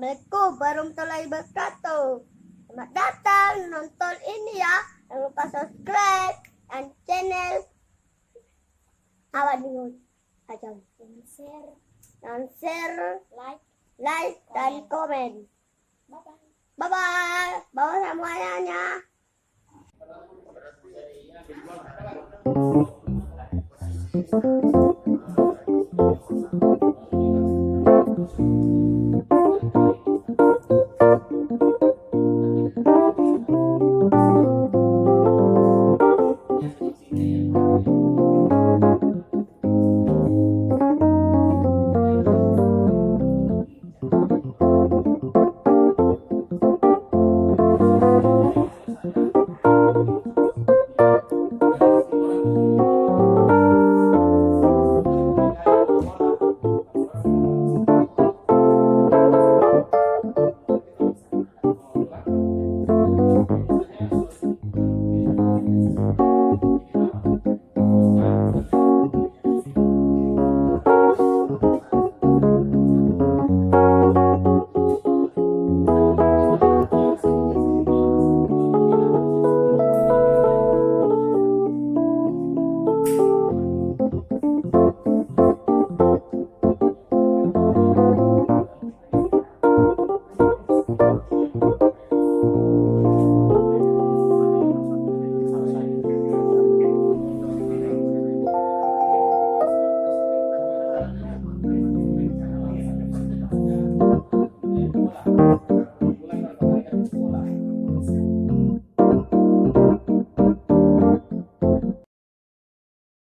Assalamualaikum warahmatullahi wabarakatuh. Selamat datang nonton ini ya. Jangan lupa subscribe dan channel Awak Dingin aja. Dan share, like dan komen. Bye bye. Bawa semuanya.